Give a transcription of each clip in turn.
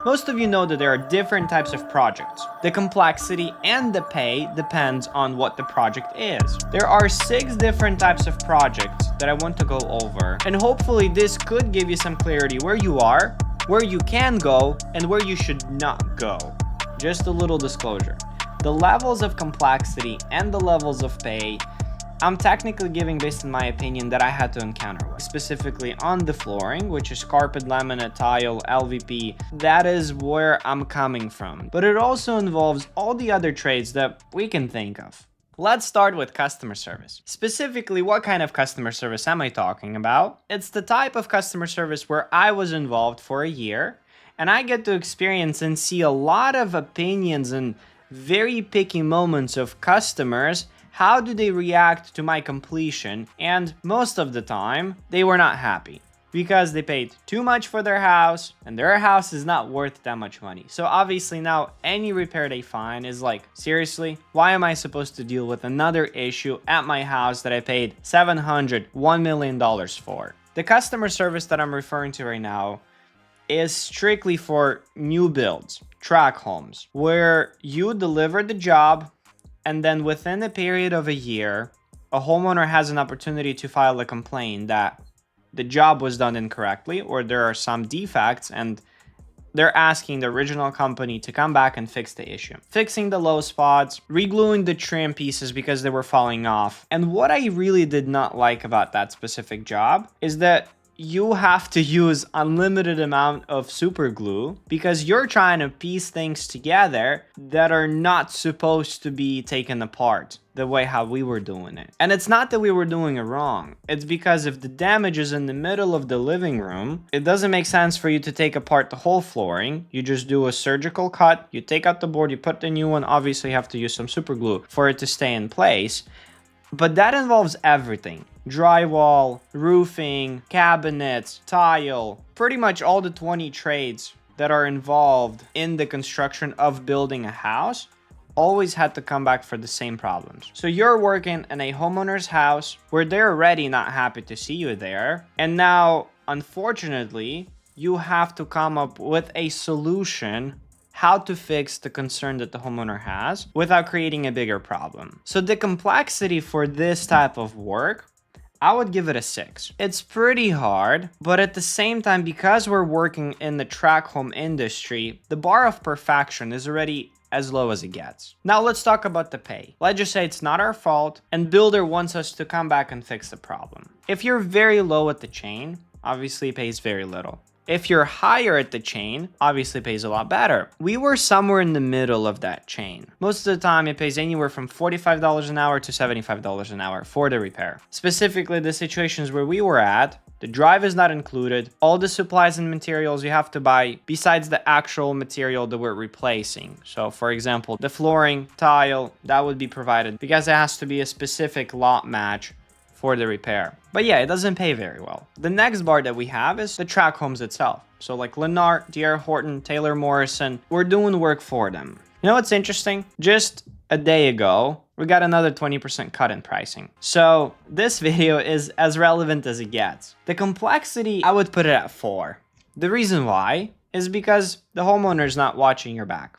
Most of you know that there are different types of projects. The complexity and the pay depends on what the project is. There are 6 different types of projects that I want to go over, and hopefully this could give you some clarity where you are, where you can go, and where you should not go. Just a little disclosure. The levels of complexity and the levels of pay I'm technically giving based on my opinion that I had to encounter with. Specifically on the flooring, which is carpet, laminate, tile, LVP. That is where I'm coming from. But it also involves all the other trades that we can think of. Let's start with customer service. Specifically, what kind of customer service am I talking about? It's the type of customer service where I was involved for a year, and I get to experience and see a lot of opinions and very picky moments of customers. How do they react to my completion? And most of the time, they were not happy because they paid too much for their house and their house is not worth that much money. So obviously now any repair they find is like, seriously, why am I supposed to deal with another issue at my house that I paid $700, $1 million for? The customer service that I'm referring to right now is strictly for new builds, track homes, where you deliver the job, and then within a period of a year, a homeowner has an opportunity to file a complaint that the job was done incorrectly or there are some defects, and they're asking the original company to come back and fix the issue. Fixing the low spots, re-gluing the trim pieces because they were falling off. And what I really did not like about that specific job is that you have to use unlimited amount of super glue because you're trying to piece things together that are not supposed to be taken apart the way how we were doing it. And it's not that we were doing it wrong. It's because if the damage is in the middle of the living room, it doesn't make sense for you to take apart the whole flooring. You just do a surgical cut, you take out the board, you put the new one. Obviously you have to use some super glue for it to stay in place. But that involves everything. Drywall, roofing, cabinets, tile, pretty much all the 20 trades that are involved in the construction of building a house always had to come back for the same problems. So you're working in a homeowner's house where they're already not happy to see you there. And now, unfortunately, you have to come up with a solution how to fix the concern that the homeowner has without creating a bigger problem. So the complexity for this type of work, I would give it a 6. It's pretty hard, but at the same time, because we're working in the track home industry, the bar of perfection is already as low as it gets. Now let's talk about the pay. Let's just say it's not our fault and builder wants us to come back and fix the problem. If you're very low at the chain, obviously it pays very little. If you're higher at the chain, obviously it pays a lot better. We were somewhere in the middle of that chain. Most of the time, it pays anywhere from $45 an hour to $75 an hour for the repair. Specifically, the situations where we were at, the drive is not included. All the supplies and materials you have to buy besides the actual material that we're replacing. So for example, the flooring, tile, that would be provided because it has to be a specific lot match for the repair. But yeah, it doesn't pay very well. The next bar that we have is the track homes itself. So like Lennar, D.R. Horton, Taylor Morrison, we're doing work for them. You know what's interesting? Just a day ago, we got another 20% cut in pricing. So this video is as relevant as it gets. The complexity, I would put it at 4. The reason why is because the homeowner is not watching your back.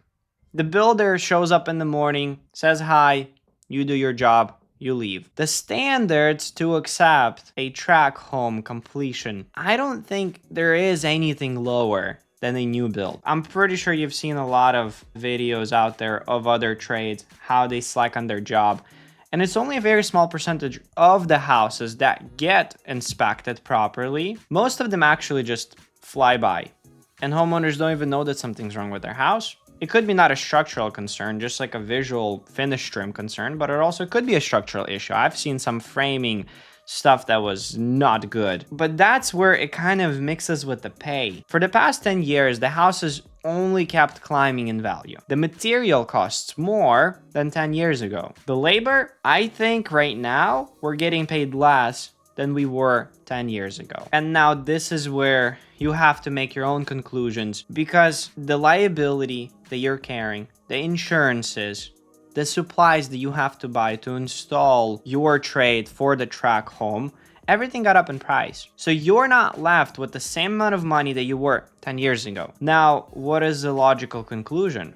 The builder shows up in the morning, says hi, you do your job, you leave. The standards to accept a track home completion, I don't think there is anything lower than a new build. I'm pretty sure you've seen a lot of videos out there of other trades, how they slack on their job. And it's only a very small percentage of the houses that get inspected properly. Most of them actually just fly by. And homeowners don't even know that something's wrong with their house. It could be not a structural concern, just like a visual finish trim concern, but it also could be a structural issue. I've seen some framing stuff that was not good. But that's where it kind of mixes with the pay. For the past 10 years, the houses only kept climbing in value. The material costs more than 10 years ago. The labor, I think right now, we're getting paid less than we were 10 years ago. And now this is where you have to make your own conclusions because the liability that you're carrying, the insurances, the supplies that you have to buy to install your trade for the track home, everything got up in price. So you're not left with the same amount of money that you were 10 years ago. Now, what is the logical conclusion?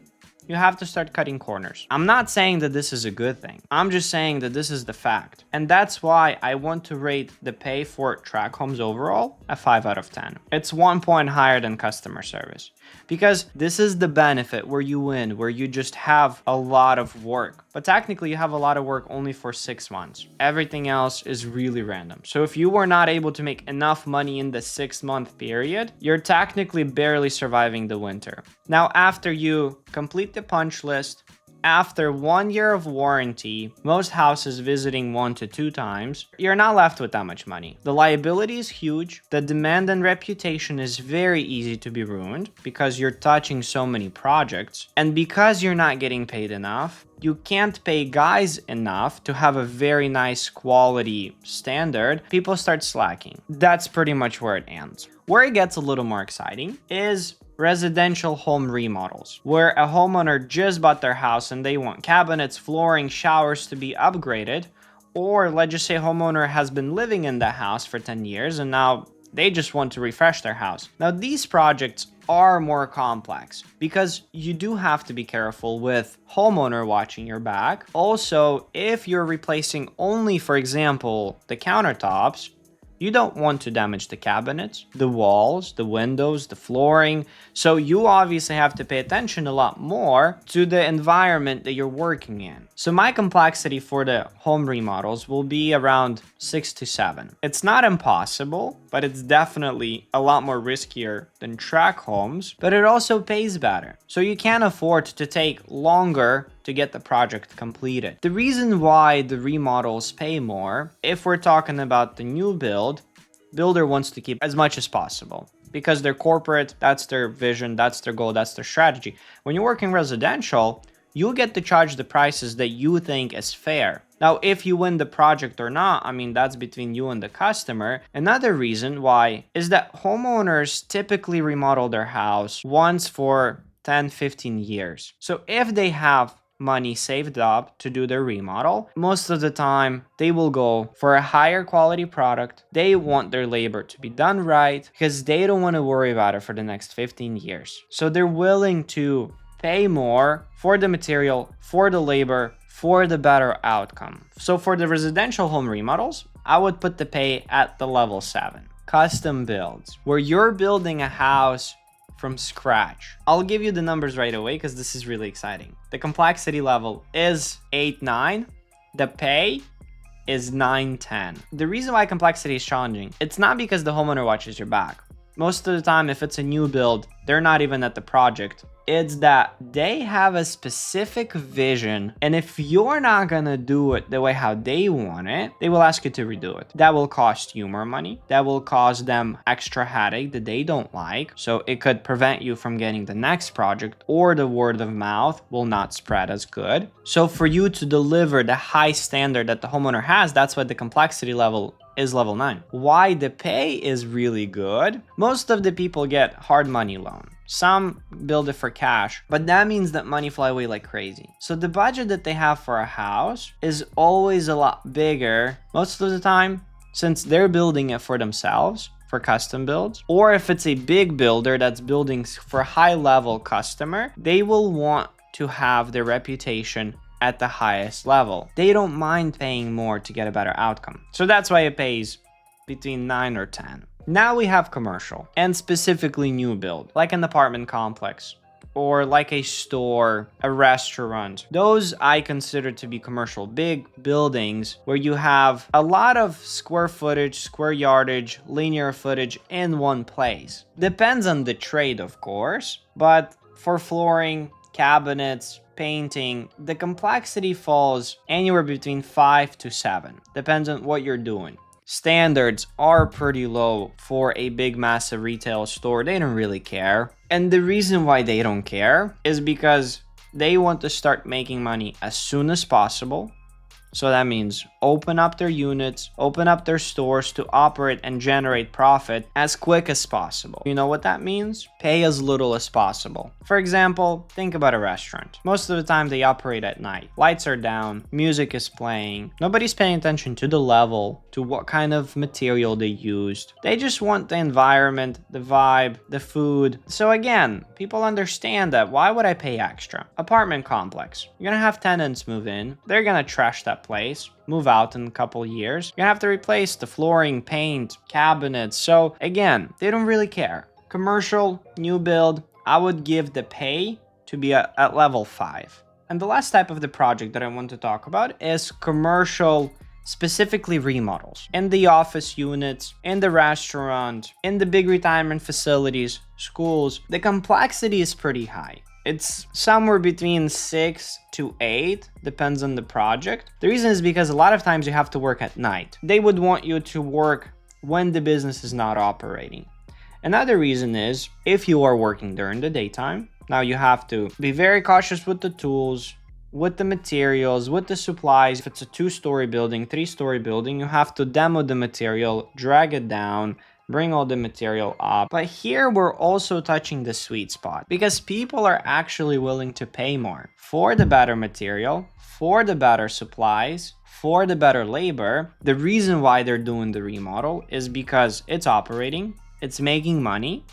You have to start cutting corners. I'm not saying that this is a good thing. I'm just saying that this is the fact. And that's why I want to rate the pay for track homes overall a 5 out of 10. It's 1 point higher than customer service. Because this is the benefit where you win, where you just have a lot of work. But technically you have a lot of work only for 6 months. Everything else is really random. So if you were not able to make enough money in the 6-month period, you're technically barely surviving the winter. Now, after you complete the punch list, after 1 year of warranty, most houses visiting 1 to 2 times, you're not left with that much money. The liability is huge. The demand and reputation is very easy to be ruined because you're touching so many projects. And because you're not getting paid enough, you can't pay guys enough to have a very nice quality standard. People start slacking. That's pretty much where it ends. Where it gets a little more exciting is residential home remodels, where a homeowner just bought their house and they want cabinets, flooring, showers to be upgraded, or let's just say homeowner has been living in the house for 10 years and now they just want to refresh their house. Now, these projects are more complex because you do have to be careful with homeowner watching your back. Also, if you're replacing only, for example, the countertops, you don't want to damage the cabinets, the walls, the windows, the flooring. So you obviously have to pay attention a lot more to the environment that you're working in. So my complexity for the home remodels will be around 6 to 7. It's not impossible, but it's definitely a lot more riskier than track homes, but it also pays better. So you can afford to take longer to get the project completed. The reason why the remodels pay more, if we're talking about the new build, builder wants to keep as much as possible because they're corporate, that's their vision, that's their goal, that's their strategy. When you're working residential, you get to charge the prices that you think is fair. Now, if you win the project or not, I mean, that's between you and the customer. Another reason why is that homeowners typically remodel their house once for 10-15 years. So if they have money saved up to do their remodel, most of the time they will go for a higher quality product. They want their labor to be done right because they don't want to worry about it for the next 15 years. So they're willing to pay more for the material, for the labor, for the better outcome. So for the residential home remodels, I would put the pay at the level 7. Custom builds, where you're building a house from scratch. I'll give you the numbers right away because this is really exciting. The complexity level is 8-9. The pay is 9-10. The reason why complexity is challenging, it's not because the homeowner watches your back. Most of the time, if it's a new build, they're not even at the project. It's that they have a specific vision, and if you're not gonna do it the way how they want it, they will ask you to redo it. That will cost you more money. That will cause them extra headache that they don't like. So it could prevent you from getting the next project, or the word of mouth will not spread as good. So for you to deliver the high standard that the homeowner has, that's why the complexity level is level 9. Why the pay is really good? Most of the people get hard money loan. Some build it for cash, but that means that money fly away like crazy. So the budget that they have for a house is always a lot bigger most of the time, since they're building it for themselves, for custom builds. Or if it's a big builder that's building for high level customer, they will want to have their reputation at the highest level. They don't mind paying more to get a better outcome. So that's why it pays between 9 or 10. Now we have commercial, and specifically new build, like an apartment complex, or like a store, a restaurant. Those I consider to be commercial, big buildings where you have a lot of square footage, square yardage, linear footage in one place. Depends on the trade, of course, but for flooring, cabinets, painting, the complexity falls anywhere between 5 to 7. Depends on what you're doing. Standards are pretty low for a big, massive retail store. They don't really care. And the reason why they don't care is because they want to start making money as soon as possible. So that means open up their units, open up their stores to operate and generate profit as quick as possible. You know what that means? Pay as little as possible. For example, think about a restaurant. Most of the time they operate at night. Lights are down, music is playing, nobody's paying attention to the level, to what kind of material they used. They just want the environment, the vibe, the food. So again, people understand that. Why would I pay extra? Apartment complex. You're gonna have tenants move in. They're gonna trash that place, move out in a couple years. You're gonna have to replace the flooring, paint, cabinets. So again, they don't really care. Commercial, new build, I would give the pay to be at level 5. And the last type of the project that I want to talk about is commercial, specifically remodels. In the office units, in the restaurant, in the big retirement facilities, schools, the complexity is pretty high. It's somewhere between 6 to 8, depends on the project. The reason is because a lot of times you have to work at night. They would want you to work when the business is not operating. Another reason is if you are working during the daytime, now you have to be very cautious with the tools, with the materials, with the supplies. If it's a 2-story building, 3-story building, you have to demo the material, drag it down, bring all the material up. But here we're also touching the sweet spot because people are actually willing to pay more for the better material, for the better supplies, for the better labor. The reason why they're doing the remodel is because it's operating, it's making money,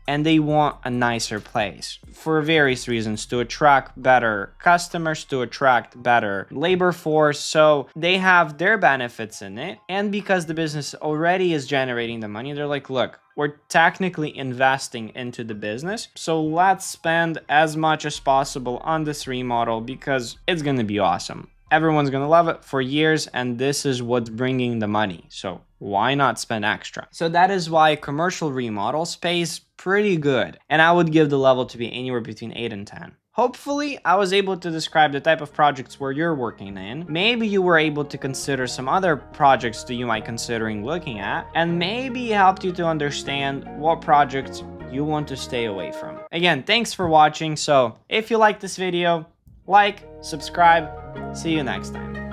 and they want a nicer place for various reasons, to attract better customers, to attract better labor force. So they have their benefits in it. And because the business already is generating the money, they're like, look, we're technically investing into the business, so let's spend as much as possible on this remodel because it's gonna be awesome. Everyone's gonna love it for years, and this is what's bringing the money. So why not spend extra? So that is why commercial remodels pays pretty good. And I would give the level to be anywhere between 8 and 10. Hopefully, I was able to describe the type of projects where you're working in. Maybe you were able to consider some other projects that you might considering looking at, and maybe helped you to understand what projects you want to stay away from. Again, thanks for watching. So if you like this video, like, subscribe. See you next time.